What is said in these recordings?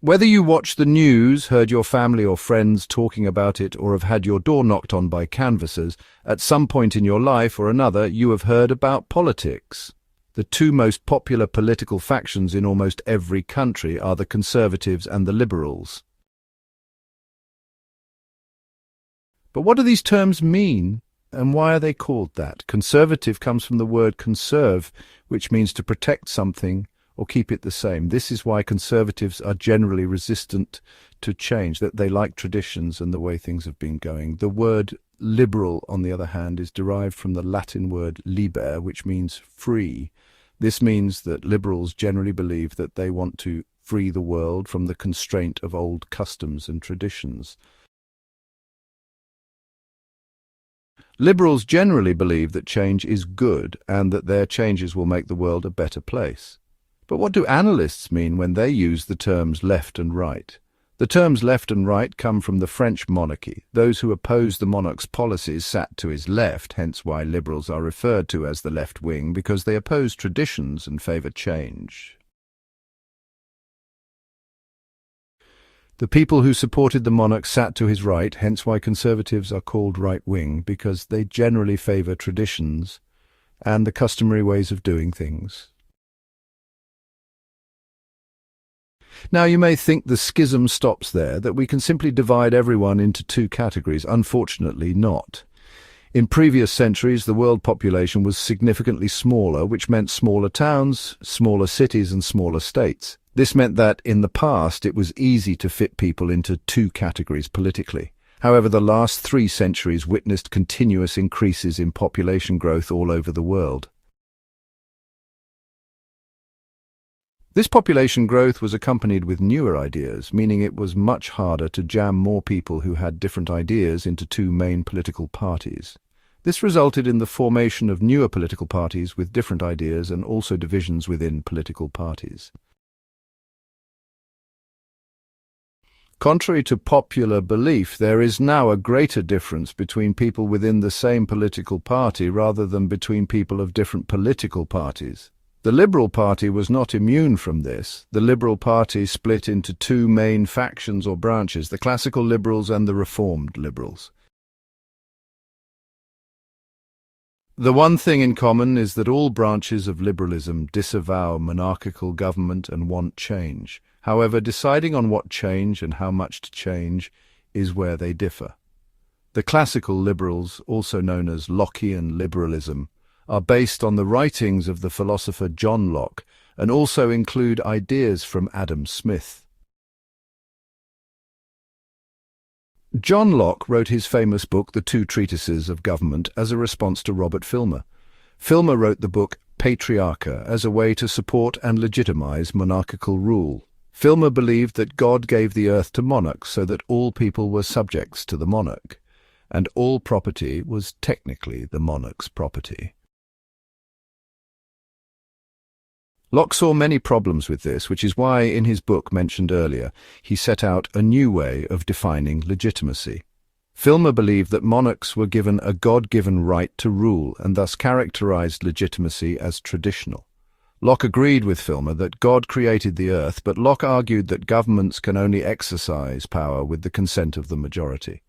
Whether you watch the news, heard your family or friends talking about it, or have had your door knocked on by canvassers, at some point in your life or another you have heard about politics. The two most popular political factions in almost every country are the Conservatives and the Liberals. But what do these terms mean, and why are they called that? Conservative comes from the word conserve, which means to protect something or keep it the same. This is why conservatives are generally resistant to change, that they like traditions and the way things have been going. The word liberal, on the other hand, is derived from the Latin word liber, which means free. This means that liberals generally believe that they want to free the world from the constraint of old customs and traditions. Liberals generally believe that change is good and that their changes will make the world a better place. But what do analysts mean when they use the terms left and right? The terms left and right come from the French monarchy. Those who oppose the monarch's policies sat to his left, hence why liberals are referred to as the left wing, because they oppose traditions and favour change. The people who supported the monarch sat to his right, hence why conservatives are called right-wing, because they generally favour traditions and the customary ways of doing things. Now you may think the schism stops there, that we can simply divide everyone into two categories. Unfortunately not. In previous centuries, the world population was significantly smaller, which meant smaller towns, smaller cities and smaller states. This meant that, in the past, it was easy to fit people into two categories politically. However, the last 3 centuries witnessed continuous increases in population growth all over the world. This population growth was accompanied with newer ideas, meaning it was much harder to jam more people who had different ideas into 2 main political parties. This resulted in the formation of newer political parties with different ideas and also divisions within political parties. Contrary to popular belief, there is now a greater difference between people within the same political party rather than between people of different political parties. The Liberal Party was not immune from this. The Liberal Party split into 2 main factions or branches, the classical liberals and the reformed liberals. The one thing in common is that all branches of liberalism disavow monarchical government and want change. However, deciding on what change and how much to change is where they differ. The classical liberals, also known as Lockean liberalism, are based on the writings of the philosopher John Locke and also include ideas from Adam Smith. John Locke wrote his famous book, The Two Treatises of Government, as a response to Robert Filmer. Filmer wrote the book Patriarcha as a way to support and legitimize monarchical rule. Filmer believed that God gave the earth to monarchs so that all people were subjects to the monarch, and all property was technically the monarch's property. Locke saw many problems with this, which is why, in his book mentioned earlier, he set out a new way of defining legitimacy. Filmer believed that monarchs were given a God-given right to rule and thus characterized legitimacy as traditional. Locke agreed with Filmer that God created the earth, but Locke argued that governments can only exercise power with the consent of the majority.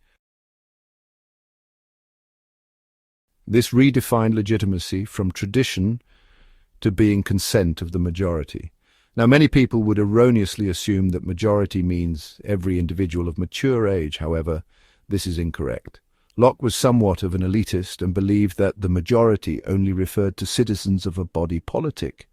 This redefined legitimacy from tradition to being consent of the majority. Now, many people would erroneously assume that majority means every individual of mature age. However, this is incorrect. Locke was somewhat of an elitist and believed that the majority only referred to citizens of a body politic.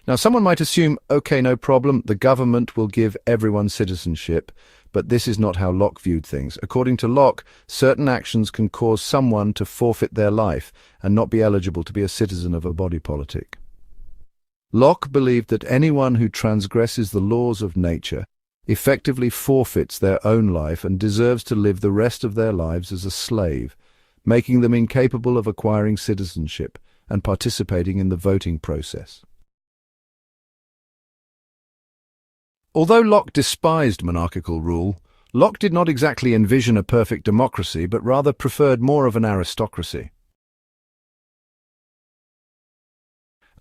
Now, someone might assume, okay, no problem, the government will give everyone citizenship, but this is not how Locke viewed things. According to Locke, certain actions can cause someone to forfeit their life and not be eligible to be a citizen of a body politic. Locke believed that anyone who transgresses the laws of nature effectively forfeits their own life and deserves to live the rest of their lives as a slave, making them incapable of acquiring citizenship and participating in the voting process. Although Locke despised monarchical rule, Locke did not exactly envision a perfect democracy, but rather preferred more of an aristocracy.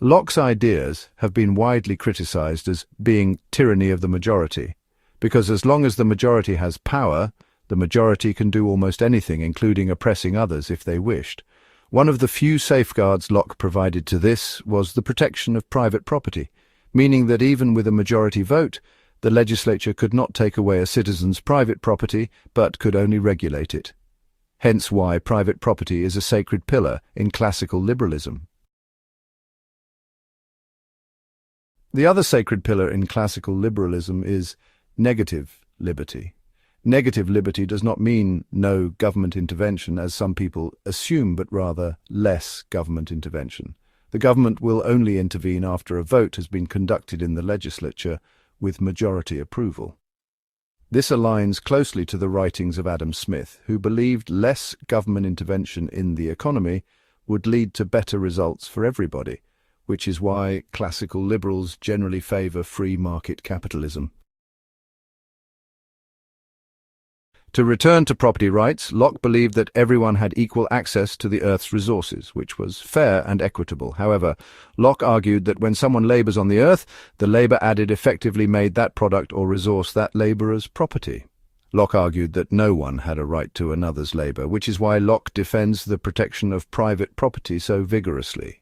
Locke's ideas have been widely criticized as being tyranny of the majority, because as long as the majority has power, the majority can do almost anything, including oppressing others if they wished. One of the few safeguards Locke provided to this was the protection of private property, meaning that even with a majority vote, the legislature could not take away a citizen's private property, but could only regulate it. Hence why private property is a sacred pillar in classical liberalism. The other sacred pillar in classical liberalism is negative liberty. Negative liberty does not mean no government intervention, as some people assume, but rather less government intervention. The government will only intervene after a vote has been conducted in the legislature with majority approval. This aligns closely to the writings of Adam Smith, who believed less government intervention in the economy would lead to better results for everybody, which is why classical liberals generally favor free market capitalism. To return to property rights, Locke believed that everyone had equal access to the Earth's resources, which was fair and equitable. However, Locke argued that when someone labors on the Earth, the labor added effectively made that product or resource that laborer's property. Locke argued that no one had a right to another's labor, which is why Locke defends the protection of private property so vigorously.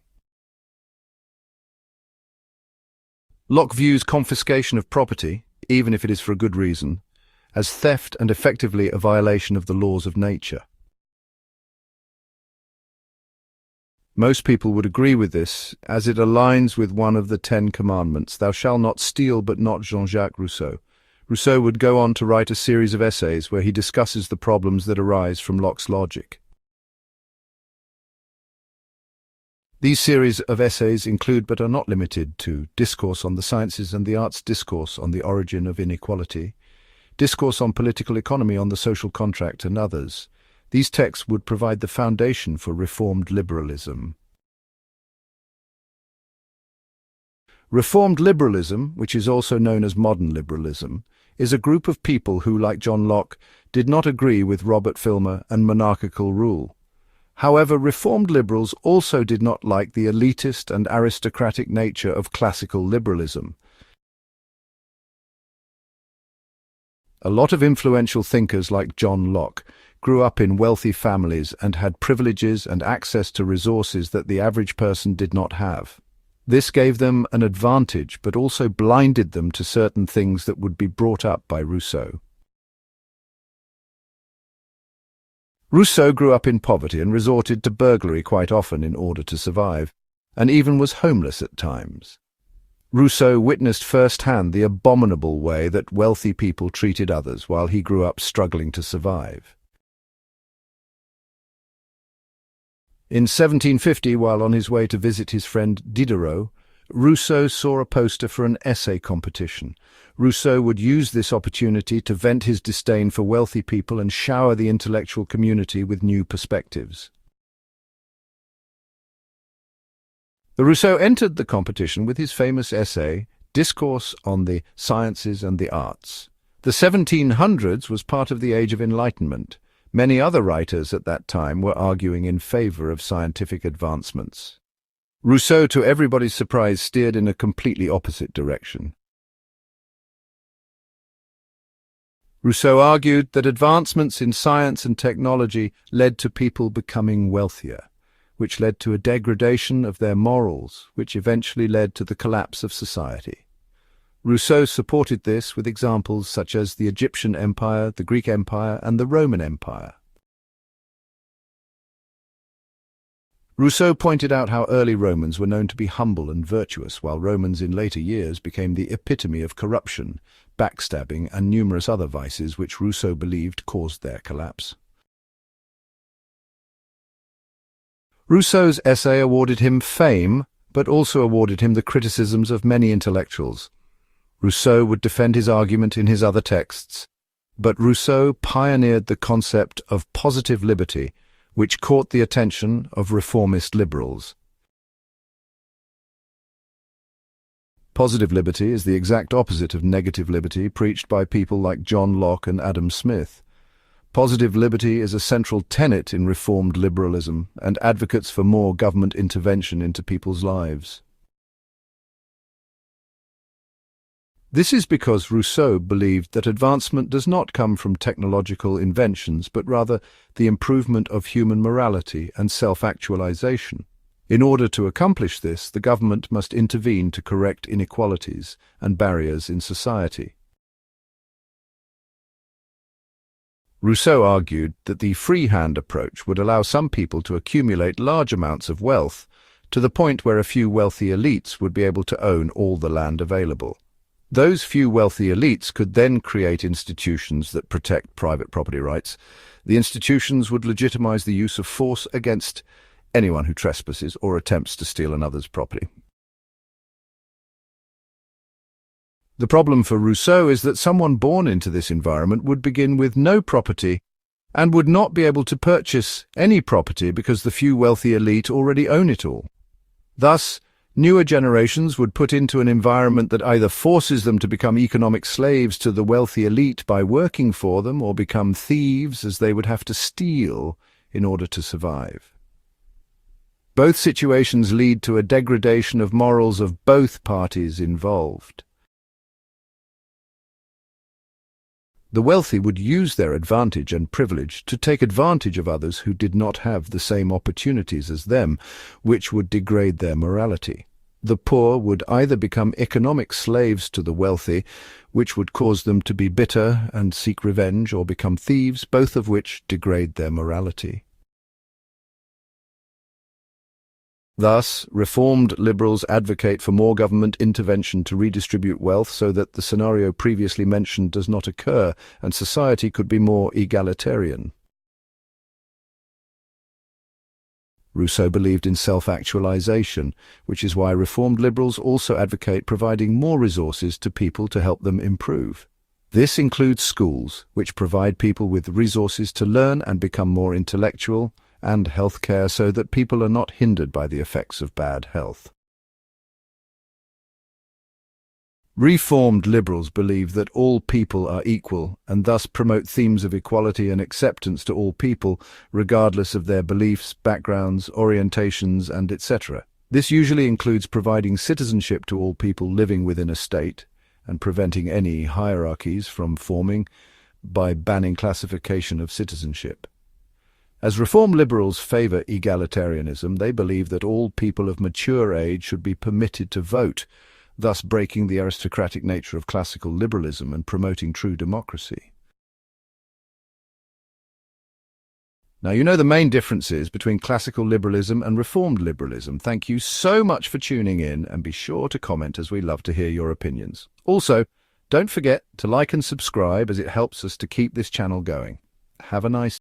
Locke views confiscation of property, even if it is for a good reason, as theft and effectively a violation of the laws of nature. Most people would agree with this, as it aligns with one of the 10 Commandments, "Thou shalt not steal," but not Jean-Jacques Rousseau. Rousseau would go on to write a series of essays where he discusses the problems that arise from Locke's logic. These series of essays include, but are not limited to, Discourse on the Sciences and the Arts, Discourse on the Origin of Inequality, Discourse on Political Economy, on the Social Contract, and others. These texts would provide the foundation for reformed liberalism. Reformed liberalism, which is also known as modern liberalism, is a group of people who, like John Locke, did not agree with Robert Filmer and monarchical rule. However, reformed liberals also did not like the elitist and aristocratic nature of classical liberalism. A lot of influential thinkers like John Locke grew up in wealthy families and had privileges and access to resources that the average person did not have. This gave them an advantage, but also blinded them to certain things that would be brought up by Rousseau. Rousseau grew up in poverty and resorted to burglary quite often in order to survive, and even was homeless at times. Rousseau witnessed firsthand the abominable way that wealthy people treated others while he grew up struggling to survive. In 1750, while on his way to visit his friend Diderot, Rousseau saw a poster for an essay competition. Rousseau would use this opportunity to vent his disdain for wealthy people and shower the intellectual community with new perspectives. Rousseau entered the competition with his famous essay, Discourse on the Sciences and the Arts. The 1700s was part of the Age of Enlightenment. Many other writers at that time were arguing in favor of scientific advancements. Rousseau, to everybody's surprise, steered in a completely opposite direction. Rousseau argued that advancements in science and technology led to people becoming wealthier, which led to a degradation of their morals, which eventually led to the collapse of society. Rousseau supported this with examples such as the Egyptian Empire, the Greek Empire, and the Roman Empire. Rousseau pointed out how early Romans were known to be humble and virtuous, while Romans in later years became the epitome of corruption, backstabbing, and numerous other vices which Rousseau believed caused their collapse. Rousseau's essay awarded him fame, but also awarded him the criticisms of many intellectuals. Rousseau would defend his argument in his other texts, but Rousseau pioneered the concept of positive liberty, which caught the attention of reformist liberals. Positive liberty is the exact opposite of negative liberty preached by people like John Locke and Adam Smith. Positive liberty is a central tenet in reformed liberalism and advocates for more government intervention into people's lives. This is because Rousseau believed that advancement does not come from technological inventions, but rather the improvement of human morality and self-actualization. In order to accomplish this, the government must intervene to correct inequalities and barriers in society. Rousseau argued that the free-hand approach would allow some people to accumulate large amounts of wealth, to the point where a few wealthy elites would be able to own all the land available. Those few wealthy elites could then create institutions that protect private property rights. The institutions would legitimize the use of force against anyone who trespasses or attempts to steal another's property. The problem for Rousseau is that someone born into this environment would begin with no property and would not be able to purchase any property because the few wealthy elite already own it all. Thus, newer generations would put into an environment that either forces them to become economic slaves to the wealthy elite by working for them, or become thieves as they would have to steal in order to survive. Both situations lead to a degradation of morals of both parties involved. The wealthy would use their advantage and privilege to take advantage of others who did not have the same opportunities as them, which would degrade their morality. The poor would either become economic slaves to the wealthy, which would cause them to be bitter and seek revenge, or become thieves, both of which degrade their morality. Thus, reformed liberals advocate for more government intervention to redistribute wealth so that the scenario previously mentioned does not occur and society could be more egalitarian. Rousseau believed in self-actualization, which is why reformed liberals also advocate providing more resources to people to help them improve. This includes schools, which provide people with resources to learn and become more intellectual, and healthcare so that people are not hindered by the effects of bad health. Reformed liberals believe that all people are equal and thus promote themes of equality and acceptance to all people, regardless of their beliefs, backgrounds, orientations, and etc. This usually includes providing citizenship to all people living within a state and preventing any hierarchies from forming by banning classification of citizenship. As reform liberals favor egalitarianism, they believe that all people of mature age should be permitted to vote, thus breaking the aristocratic nature of classical liberalism and promoting true democracy. Now, you know the main differences between classical liberalism and reformed liberalism. Thank you so much for tuning in, and be sure to comment, as we love to hear your opinions. Also, don't forget to like and subscribe, as it helps us to keep this channel going. Have a nice